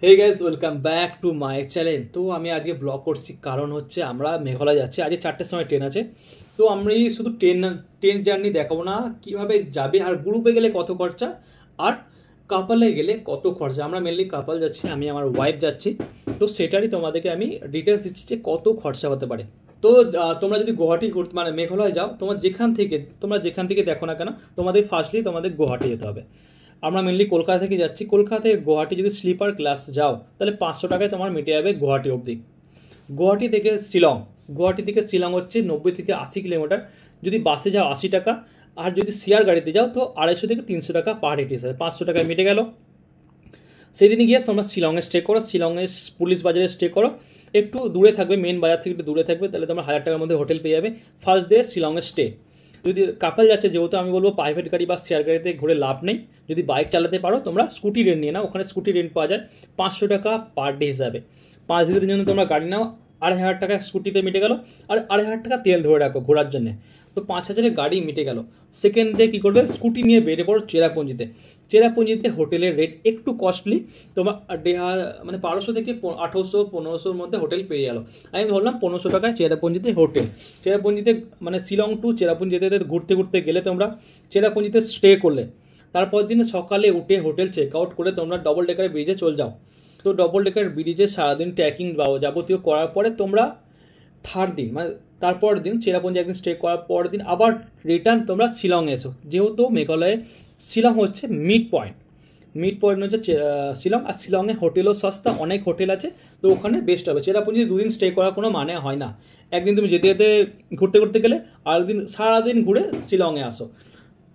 Hey guys, welcome back to my channel. তো আমি আজকে ব্লগ করছি কারণ হচ্ছে আমরা মেঘালয় যাচ্ছি। আজকে 4টের সময় ট্রেন আছে। তো আমি শুধু ট্রেন জার্নি দেখাবো না, কীভাবে যাবে আর গ্রুপে গেলে কত খরচা আর কাপলে গেলে কত খরচা। আমরা মেনলি কাপল যাচ্ছি, আমি আমার ওয়াইফ যাচ্ছি। তো সেটারই তোমাদেরকে আমি ডিটেলস দিচ্ছি যে কত খরচা হতে পারে। তো তোমরা যদি গুয়াহাটি ঘুরতে মানে মেঘালয় যাও, তোমরা যেখান থেকে দেখো না কেন, তোমাদের ফার্স্টলি তোমাদের গুয়াহাটি যেতে হবে। আমরা মেনলি কলকাতা থেকে যাচ্ছি। কলকাতা থেকে গুয়াহাটি যদি স্লিপার ক্লাস যাও তাহলে 500 টাকায় তোমার মিটে যাবে গুয়াহাটি অবধি। গুয়াহাটি থেকে শিলং হচ্ছে 90 থেকে 80 কিলোমিটার। যদি বাসে যাও 80 টাকা, আর যদি শেয়ার গাড়িতে যাও তো 250 থেকে 300 টাকা পার হেড হিসাবে 500 টাকায় মিটে গেল। সেদিনে গিয়ে তোমরা শিলংয়ে স্টে করো, শিলংয়ে পুলিশ বাজারে স্টে করো। একটু দূরে থাকবে, মেন বাজার থেকে একটু দূরে থাকবে, তাহলে তোমরা 1000 টাকার মধ্যে হোটেল পেয়ে যাবে ফার্স্ট ডে শিলংয়ে স্টে। যদি কাপল যাচ্ছে, যেহেতু আমি বলবো প্রাইভেট গাড়ি বা শেয়ার গাড়িতে ঘুরে লাভ নেই। যদি বাইক চালাতে পারো তোমরা স্কুটি রেন্ট নিয়ে নাও, ওখানে স্কুটি রেন্ট পাওয়া যায় 500 টাকা পার ডে হিসাবে। 5 দিনের জন্য তোমরা গাড়ি নাও, 2500 টাকা স্কুটিতে মিটে গেল, আর 2500 টাকা তেল ধরে রাখো ঘোরার জন্য, তো 5000 গাড়ি মিটে গেল। সেকেন্ড ডে কী করবে, স্কুটি নিয়ে বেরিয়ে পড়ো চেরাপুঞ্জিতে হোটেলের রেট একটু কস্টলি, তোমার মানে 1200 থেকে 1800-1500-র মধ্যে হোটেল পেয়ে গেল। আমি ধরলাম 1500 টাকায় চেরাপুঞ্জিতে হোটেল। চেরাপুঞ্জিতে মানে শিলং টু চেরাপুঞ্জি যেতে ঘুরতে ঘুরতে গেলে তোমরা চেরাপুঞ্জিতে স্টে করলে, তারপর দিন সকালে উঠে হোটেল চেক আউট করে তোমরা ডবল ডেকার ব্রিজে চলে যাও। তো ডবল ডেকার ব্রিজে সারাদিন ট্রেকিং যাবতীয় করার পরে তোমরা থার্ড দিন মানে তারপর দিন চেরাপুঞ্জি একদিন স্টে করার পর দিন আবার রিটার্ন তোমরা শিলংয়ে এসো। যেহেতু মেঘালয়ে শিলং হচ্ছে মিড পয়েন্ট হচ্ছে শিলং, আর শিলংয়ে হোটেলও সস্তা, অনেক হোটেল আছে, তো ওখানে বেস্ট হবে। চেরাপুঞ্জি 2 দিন স্টে করার কোনো মানে হয় না। একদিন তুমি যেতে যেতে ঘুরতে ঘুরতে গেলে আর দিন সারাদিন ঘুরে শিলংয়ে আসো।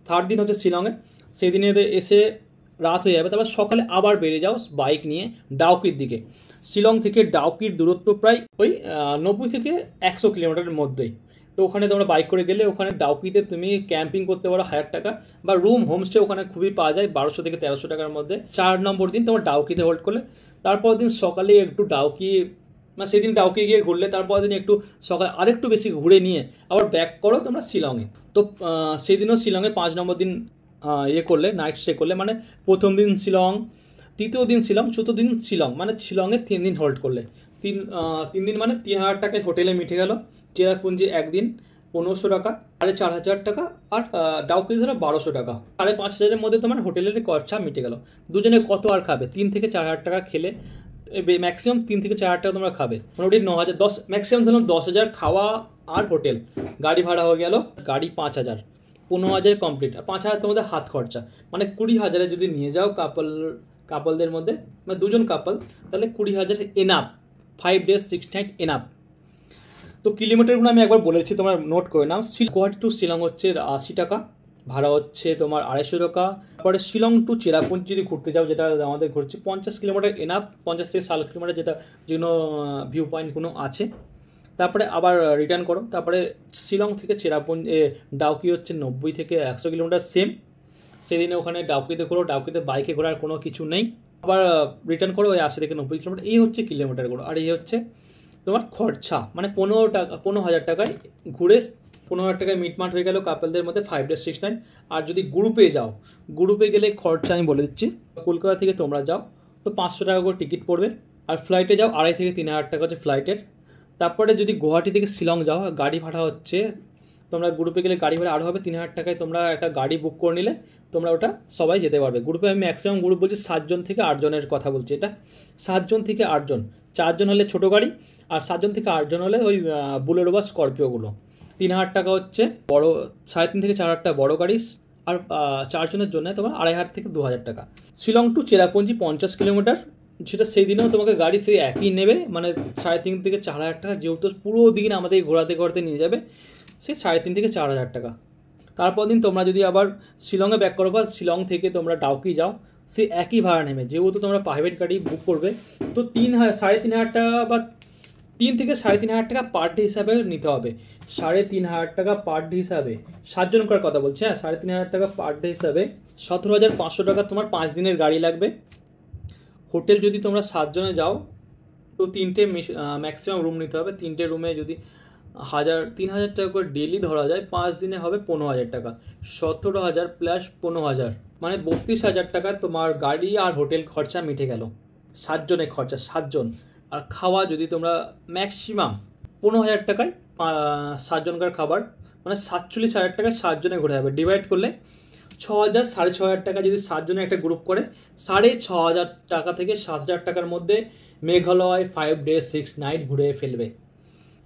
থার্ড দিন হচ্ছে শিলংয়ে, সেই দিনে এসে রাত হয়ে যাবে, তারপর সকালে আবার বেরিয়ে যাও বাইক নিয়ে ডাউকির দিকে। শিলং থেকে ডাউকির দূরত্ব প্রায় ওই 90 থেকে 100 কিলোমিটারের মধ্যেই। তো ওখানে তোমরা বাইক করে গেলে ওখানে ডাউকিতে তুমি ক্যাম্পিং করতে পারো 1000 টাকা, বা হোমস্টে ওখানে খুবই পাওয়া যায় 1200 থেকে 1300 টাকার মধ্যে। 4 নম্বর দিন তোমার ডাউকিতে হোল্ড করলে, তারপর দিন সকালে একটু ডাউকি মানে সেদিন ডাউকি গিয়ে ঘুরলে, তারপর দিন একটু সকালে আরেকটু বেশি ঘুরে নিয়ে আবার ব্যাক করো তোমরা শিলংয়ে। তো সেদিনও শিলংয়ে 5 নম্বর দিন করলে, নাইট স্টে করলে, মানে প্রথম দিন শিলং, তৃতীয় দিন শিলং, চতুর্থ দিন শিলং, মানে শিলংয়ে 3 দিন হোল্ড করলে। 3 দিন মানে 3000 টাকায় হোটেলে মিটে গেল। চেরাপুঞ্জি একদিন 1500 টাকা, 4500 টাকা, আর ডাউকি ধরো 1200 টাকা, 5500-এর মধ্যে তোমার হোটেলের খরচা মিটে গেল। দুজনে কত আর খাবে, 3 থেকে 4000 টাকা খেলে ম্যাক্সিমাম 3 থেকে 4000 টাকা তোমরা খাবে, মোটামুটি 9000, 10 ম্যাক্সিমাম ধরলাম 10,000 খাওয়া আর হোটেল। গাড়ি ভাড়া হয়ে গেল, গাড়ি 5000, 15,000 কমপ্লিট, আর 5000 তোমাদের হাত খরচা, মানে 20,000-এ যদি নিয়ে যাও কাপলদের মধ্যে, মানে দুজন কাপল, তাহলে 20,000 এনাফ। 5 days 6 night enough. তো কিলোমিটারগুলো আমি একবার বলেছি, তোমার নোট করে নাও। গুয়াহাটি টু শিলং হচ্ছে 80 টাকা, ভাড়া হচ্ছে তোমার 250 টাকা। তারপরে শিলং টু চেরাপুঞ্জি যদি ঘুরতে যাও, যেটা আমাদের ঘুরছে 50 কিলোমিটার এনাফ, 50 থেকে 60 কিলোমিটার, যেটা যেগুলো ভিউ পয়েন্টগুলো আছে। তারপরে আবার রিটার্ন করো। তারপরে শিলং থেকে চেরাপুঞ্জি ডাউকি হচ্ছে 90 থেকে 100 কিলোমিটার সেম। সেদিনে ওখানে ডাউকিতে ঘোরো, ডাউকিতে বাইকে ঘোরার কোনো কিছু নেই। আবার রিটার্ন করো ওই 80 থেকে 90 কিলোমিটার। এই হচ্ছে কিলোমিটারগুলো, আর এই হচ্ছে তোমার খরচা, মানে 15,000 টাকায় ঘুরে 15,000 টাকায় মিটমাট হয়ে গেল কাপলদের মধ্যে 5 days 6 night। আর যদি গ্রুপে গেলে খরচা আমি বলে দিচ্ছি। কলকাতা থেকে তোমরা যাও তো 500 টাকা করে টিকিট পড়বে, আর ফ্লাইটে যাও 2,500 থেকে 3,000 টাকা হচ্ছে ফ্লাইটের। তারপরে যদি গুয়াহাটি থেকে শিলং যাও, গাড়ি ভাড়া হচ্ছে, তোমরা গ্রুপে গেলে গাড়ি ভাড়া আরও হবে 3,000 টাকায়। তোমরা একটা গাড়ি বুক করে নিলে তোমরা ওটা সবাই যেতে পারবে। গ্রুপে আমি ম্যাক্সিমাম গ্রুপ বলছি 7 জন থেকে 8 জনের কথা বলছি। এটা 7 জন থেকে 8 জন, 4 জন হলে ছোটো গাড়ি, আর 7 জন থেকে 8 জন হলে ওই বুলেরো বা স্করপিওগুলো। 3,000 টাকা হচ্ছে বড়ো, 3,500 থেকে 4,000 টাকা বড়ো গাড়ি, আর 4 জনের জন্য তোমার 2,500 থেকে 2,000 টাকা। শিলং টু চেরাপুঞ্জি 50 কিলোমিটার, সেটা সেই দিনেও তোমাকে গাড়ি সেই একই নেবে, মানে 3,500 থেকে 4,000 টাকা, যেহেতু পুরো দিন আমাদের ঘোরাতে নিয়ে যাবে, সেই 3,500 থেকে 4,000 টাকা। তারপর দিন তোমরা যদি আবার শিলংয়ে ব্যাক করো বা শিলং থেকে তোমরা ডাউকি যাও, সে একই ভাড়া নেবে। যেহেতু তোমরা প্রাইভেট গাড়ি বুক করবে, তো 3,500 টাকা বা 3 থেকে 3,500 টাকা পার ডে হিসাবে নিতে হবে। 3,500 টাকা পার ডে হিসাবে, 7 জন করার কথা বলছি, হ্যাঁ, 3,500 টাকা পার ডে হিসাবে 17,500 টাকা তোমার 5 দিনের গাড়ি লাগবে। হোটেল যদি তোমরা 7 জনে যাও তো 3টে ম্যাক্সিমাম রুম নিতে হবে। 3টে রুমে যদি 3,000 টাকা করে ডেলি ধরা যায়, 5 দিনে হবে 15,000 টাকা। 17,000 প্লাস 15,000 মানে 32,000 টাকা তোমার গাড়ি আর হোটেল খরচা মিটে গেল। 7 জনের খরচা, 7 জন। আর খাওয়া যদি তোমরা ম্যাক্সিমাম 15,000 টাকায় 7 জনকার খাবার, মানে 47,000 টাকায় 7 জনে ঘুরে যাবে। ডিভাইড করলে 6,000, 6,500 টাকা যদি 7 জনে একটা গ্রুপ করে, 6,500 টাকা থেকে 7,000 টাকার মধ্যে মেঘালয় 5 days 6 night ঘুরে ফেলবে।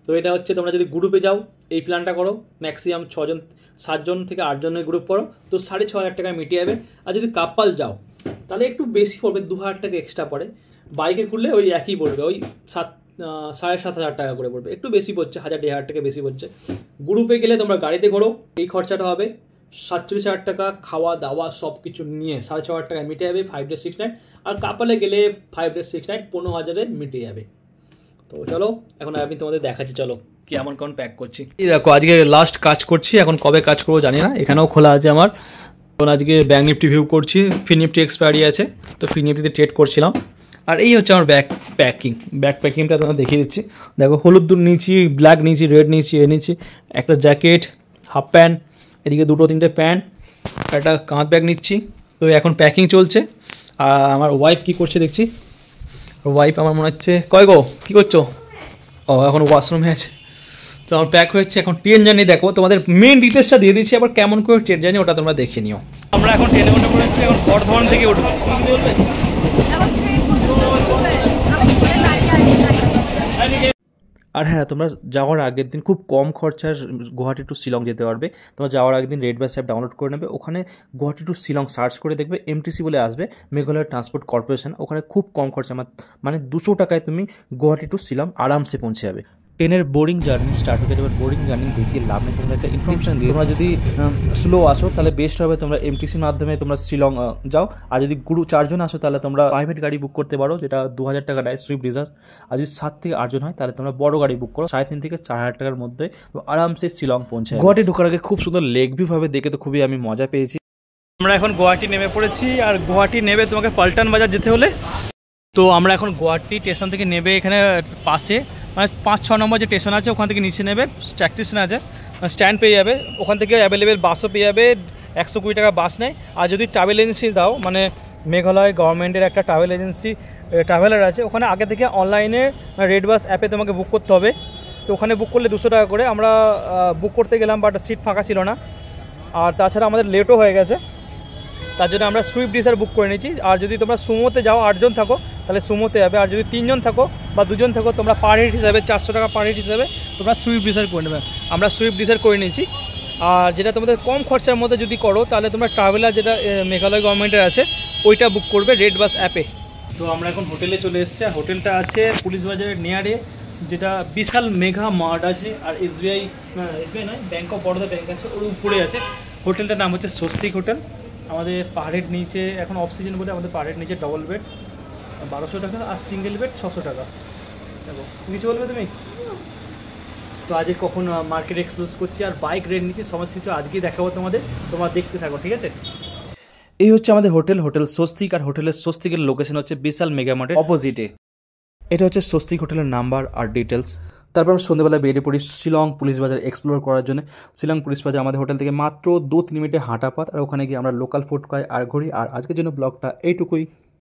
তো এটা হচ্ছে তোমরা যদি গ্রুপে যাও এই প্ল্যানটা করো, ম্যাক্সিমাম 6 জন 7 জন থেকে 8 জনের গ্রুপ করো, তো 6,500 টাকায় মিটিয়ে যাবে। আর যদি কাপাল যাও তাহলে একটু বেশি পড়বে, 2,000 টাকা এক্সট্রা পড়ে। বাইকে ঘুরলে ওই একই পড়বে, ওই 7,500 টাকা করে পড়বে, একটু বেশি পড়ছে, 1,000-1,500 টাকা বেশি পড়ছে। গ্রুপে গেলে তোমরা গাড়িতে ঘোরো, এই খরচাটা হবে 47,000 টাকা, খাওয়া দাওয়া সব কিছু নিয়ে 6,500 টাকায় মিটে যাবে 5 days 6 night। আর কাপালে গেলে 5 days 6 night 15,000-এ মিটে যাবে। তো চলো এখন আমি তোমাদের দেখাচ্ছি, চলো কেমন কেমন প্যাক করছি। এই দেখো আজকে লাস্ট কাজ করছি, এখন কবে কাজ করবো জানি না। এখানেও খোলা আছে আমার। এখন আজকে ব্যাঙ্ক নিফটি ভিউ করছি, ফি নিফটি এক্সপায়ারি আছে, তো ফি নিফটিতে ট্রেড করছিলাম। আর এই হচ্ছে আমার ব্যাগ প্যাকিংটা তোমার দেখিয়ে দিচ্ছি। দেখো হলুদ দুধ নিয়েছি, ব্ল্যাক নিয়েছি, রেড নিয়েছি, নিয়েছি একটা জ্যাকেট, হাফ প্যান্ট, এদিকে 2-3টে প্যান্ট, একটা কাঁধ ব্যাগ নিচ্ছি। তো এখন প্যাকিং চলছে। আর আমার ওয়াইফ কী করছে দেখছি, ওয়াইফ আমার মনে হচ্ছে কয় গো কী করছো, ও এখন ওয়াশরুমে আছে। তো আমার প্যাক হচ্ছে, এখন ট্রেন জার্নি দেখো, তোমাদের মেন ডিটেলসটা দিয়ে দিচ্ছি, আবার কেমন করে ট্রেন জার্নি ওটা তোমরা দেখে নিও। আমরা এখন ট্রেনে উঠে পড়েছি, এখন বর্ধমান থেকে উঠবো। আর হ্যাঁ, তোমরা যাওয়ার আগের দিন খুব কম খরচার গুয়াহাটি টু শিলং যেতে পারবে। তোমরা যাওয়ার আগের দিন রেড বাস অ্যাপ ডাউনলোড করে নেবে, ওখানে গুয়াহাটি টু শিলং সার্চ করে দেখবে, এমটিসি বলে আসবে, মেঘালয় ট্রান্সপোর্ট কর্পোরেশন। ওখানে খুব কম খরচা, মানে 200 টাকায় তুমি গুয়াহাটি টু শিলং আরামসে পৌঁছে যাবে। ট্রেনের বোরিং জার্নি স্টার্ট হয়ে যাবে, বোরিং জার্নি বেশি লাভ নেই। তোমরা একটা ইনফরমেশন দিই, তোমরা যদি স্লো আসো তাহলে বেস্ট হবে তোমরা এমটিসির মাধ্যমে তোমরা শিলং যাও। আর যদি 4 জন আসো তাহলে তোমরা প্রাইভেট গাড়ি বুক করতে পারো, যেটা 2,000 টাকা নেয়, সুইফট ডিজায়ার। আর যদি 7 থেকে 8 জন হয় তাহলে তোমরা বড় গাড়ি বুক করো, 3,500 থেকে 4,000 টাকার মধ্যে আরামসে শিলং পৌঁছে। গুয়াহাটি ঢোকার আগে খুব সুন্দর লেক ভিউ ভাবে দেখে তো খুবই আমি মজা পেয়েছি। আমরা এখন গুয়াহাটি নেমে পড়েছি, আর গুয়াহাটি নেমে তোমাকে পাল্টান বাজার যেতে হলে, তো আমরা এখন গুয়াহাটি স্টেশন থেকে নেবে, এখানে পাশে মানে 5-6 নম্বর যে স্টেশন আছে ওখান থেকে নিচে নেবে, স্টেশন আছে, স্ট্যান্ড পেয়ে যাবে, ওখান থেকে অ্যাভেলেবেল বাসও পেয়ে যাবে, 120 টাকা বাস নেয়। আর যদি ট্রাভেল এজেন্সি দাও, মানে মেঘালয় গভর্নমেন্টের একটা ট্রাভেল এজেন্সি ট্রাভেলার আছে, ওখানে আগে থেকে অনলাইনে রেড বাস অ্যাপে তোমাকে বুক করতে হবে। তো ওখানে বুক করলে 200 টাকা করে। আমরা বুক করতে গেলাম, বাট সিট ফাঁকা ছিল না, আর তাছাড়া আমাদের লেটও হয়ে গেছে, তার জন্য আমরা সুইফট ডিজায়ার বুক করে নিয়েছি। আর যদি তোমরা সুমোতে যাও, 8 জন থাকো তাহলে সুমোতে যাবে, আর যদি 3 জন থাকো বা 2 জন থাকো, তোমরা পার হেড হিসাবে 400 টাকা পার হেড হিসাবে তোমরা সুইফট ডিজায়ার করে নেবে। আমরা সুইফট ডিজায়ার করে নিয়েছি। আর যেটা তোমাদের কম খরচার মধ্যে যদি করো তাহলে তোমরা ট্রাভেলার যেটা মেঘালয় গভর্নমেন্টের আছে ওইটা বুক করবে রেড বাস অ্যাপে। তো আমরা এখন হোটেলে চলে এসেছি, হোটেলটা আছে পুলিশ বাজারের নিয়ারে, যেটা বিশাল মেঘা মার্ট আছে, আর এসবিআই নয়, ব্যাঙ্ক অফ বরোদা ব্যাঙ্ক আছে, ওর উপরে আছে। হোটেলটার নাম হচ্ছে স্বস্তিক হোটেল। আমাদের পার হেড নিচে এখন অফ সিজন বলে আমাদের পার হেড নিচে ডবল বেড 1200 টাকা, আর সিঙ্গেল বেড 600 টাকা। দেখো কিছু বলবে তুমি? তো আজকে কখন মার্কেট এক্সপ্লোর করছি আর বাইক রেন্ট নিচ্ছি, সমস্ত কিছু আজকেই দেখাবো তোমাদের, তোমরা দেখতে থাকো, ঠিক আছে? এই হচ্ছে আমাদের হোটেল স্বস্তিক, আর হোটেলের স্বস্তিকের লোকেশন হচ্ছে বিশাল মেগা মার্টের অপোজিটে। এটা হচ্ছে স্বস্তিক হোটেলের নাম্বার আর ডিটেলস। তারপর আমরা সন্ধ্যেবেলা বেরিয়ে পড়ি শিলং পুলিশ বাজার এক্সপ্লোর করার জন্য। শিলং পুলিশ বাজার আমাদের হোটেল থেকে মাত্র 2-3 মিনিটে হাঁটা পথ, আর ওখানে গিয়ে আমরা লোকাল ফুড খাই আর ঘুরি। আর আজকের জন্য ব্লগটা এইটুকুই।